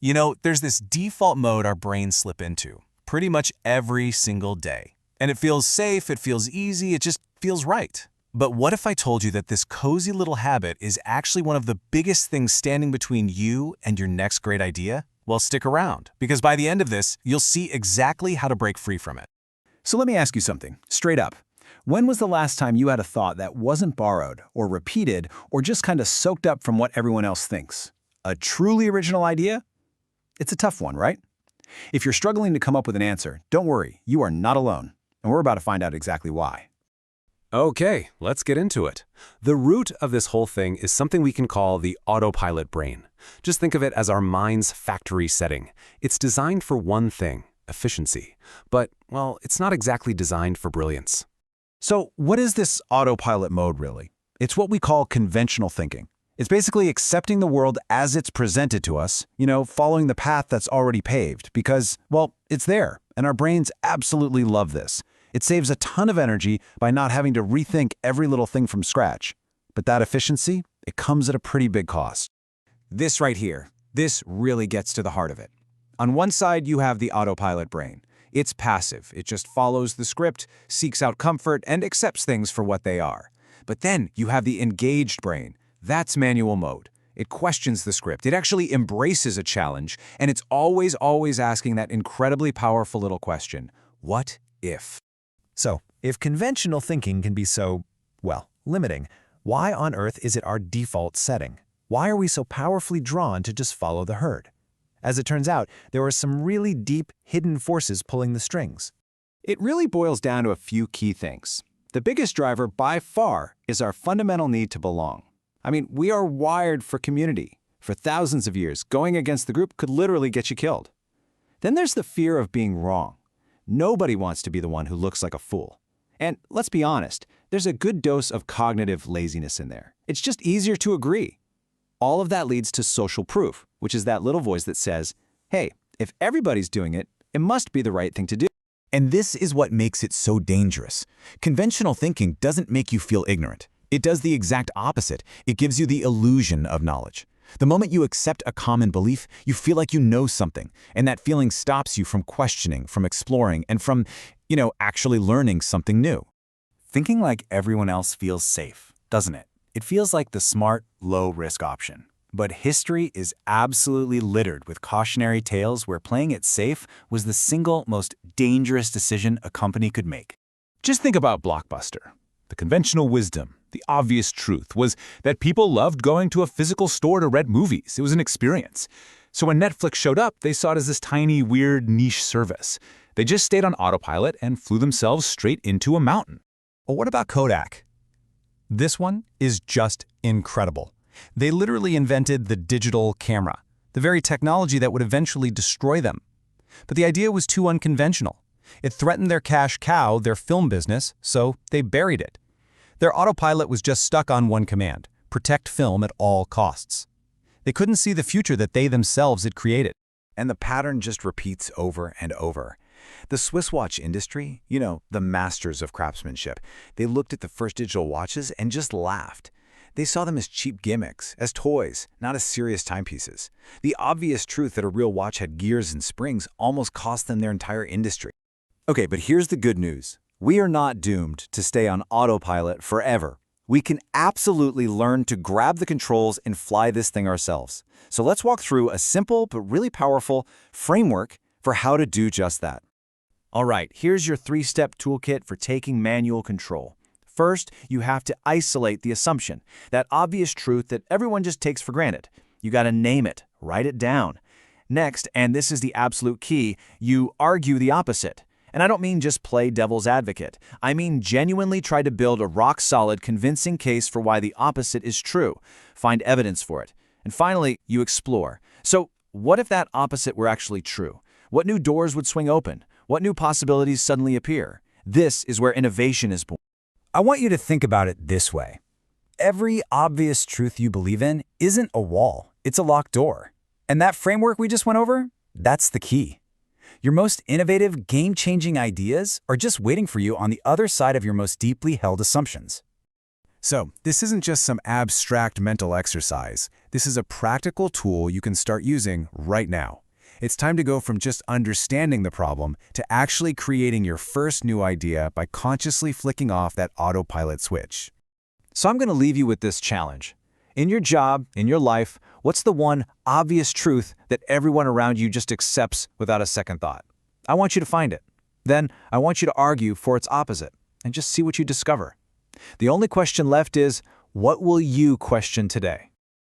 There's this default mode our brains slip into pretty much every single day. And it feels safe, it feels easy, it just feels right. But what if I told you that this cozy little habit is actually one of the biggest things standing between you and your next great idea? Well, stick around, because by the end of this, you'll see exactly how to break free from it. So let me ask you something, straight up. When was the last time you had a thought that wasn't borrowed, or repeated, or just kind of soaked up from what everyone else thinks? A truly original idea? It's a tough one, right? If you're struggling to come up with an answer, don't worry, you are not alone. And we're about to find out exactly why. Okay, let's get into it. The root of this whole thing is something we can call the autopilot brain. Just think of it as our mind's factory setting. It's designed for one thing, efficiency. But, well, it's not exactly designed for brilliance. So what is this autopilot mode really? It's what we call conventional thinking. It's basically accepting the world as it's presented to us, following the path that's already paved because, well, it's there, and our brains absolutely love this. It saves a ton of energy by not having to rethink every little thing from scratch. But that efficiency, it comes at a pretty big cost. This right here, this really gets to the heart of it. On one side, you have the autopilot brain. It's passive. It just follows the script, seeks out comfort, and accepts things for what they are. But then you have the engaged brain. That's manual mode. It questions the script. It actually embraces a challenge, and it's always asking that incredibly powerful little question, what if? So, if conventional thinking can be so, well, limiting, why on earth is it our default setting? Why are we so powerfully drawn to just follow the herd? As it turns out, there are some really deep, hidden forces pulling the strings. It really boils down to a few key things. The biggest driver, by far, is our fundamental need to belong. I mean, we are wired for community. For thousands of years, going against the group could literally get you killed. Then there's the fear of being wrong. Nobody wants to be the one who looks like a fool. And let's be honest, there's a good dose of cognitive laziness in there. It's just easier to agree. All of that leads to social proof, which is that little voice that says, hey, if everybody's doing it, it must be the right thing to do. And this is what makes it so dangerous. Conventional thinking doesn't make you feel ignorant. It does the exact opposite. It gives you the illusion of knowledge. The moment you accept a common belief, you feel like you know something, and that feeling stops you from questioning, from exploring, and from, actually learning something new. Thinking like everyone else feels safe, doesn't it? It feels like the smart, low-risk option. But history is absolutely littered with cautionary tales where playing it safe was the single most dangerous decision a company could make. Just think about Blockbuster. The conventional wisdom, the obvious truth, was that people loved going to a physical store to rent movies. It was an experience. So when Netflix showed up, they saw it as this tiny, weird, niche service. They just stayed on autopilot and flew themselves straight into a mountain. Or what about Kodak? This one is just incredible. They literally invented the digital camera, the very technology that would eventually destroy them. But the idea was too unconventional. It threatened their cash cow, their film business, so they buried it. Their autopilot was just stuck on one command: protect film at all costs. They couldn't see the future that they themselves had created. And the pattern just repeats over and over. The Swiss watch industry, the masters of craftsmanship, they looked at the first digital watches and just laughed. They saw them as cheap gimmicks, as toys, not as serious timepieces. The obvious truth that a real watch had gears and springs almost cost them their entire industry. Okay, but here's the good news. We are not doomed to stay on autopilot forever. We can absolutely learn to grab the controls and fly this thing ourselves. So let's walk through a simple but really powerful framework for how to do just that. All right, here's your 3-step toolkit for taking manual control. First, you have to isolate the assumption, that obvious truth that everyone just takes for granted. You got to name it, write it down. Next, and this is the absolute key, you argue the opposite. And I don't mean just play devil's advocate. I mean genuinely try to build a rock-solid, convincing case for why the opposite is true. Find evidence for it. And finally, you explore. So, what if that opposite were actually true? What new doors would swing open? What new possibilities suddenly appear? This is where innovation is born. I want you to think about it this way. Every obvious truth you believe in isn't a wall, it's a locked door. And that framework we just went over, that's the key. Your most innovative, game-changing ideas are just waiting for you on the other side of your most deeply held assumptions. So, this isn't just some abstract mental exercise. This is a practical tool you can start using right now. It's time to go from just understanding the problem to actually creating your first new idea by consciously flicking off that autopilot switch. So I'm going to leave you with this challenge. In your job, in your life, what's the one obvious truth that everyone around you just accepts without a second thought? I want you to find it. Then I want you to argue for its opposite and just see what you discover. The only question left is, what will you question today?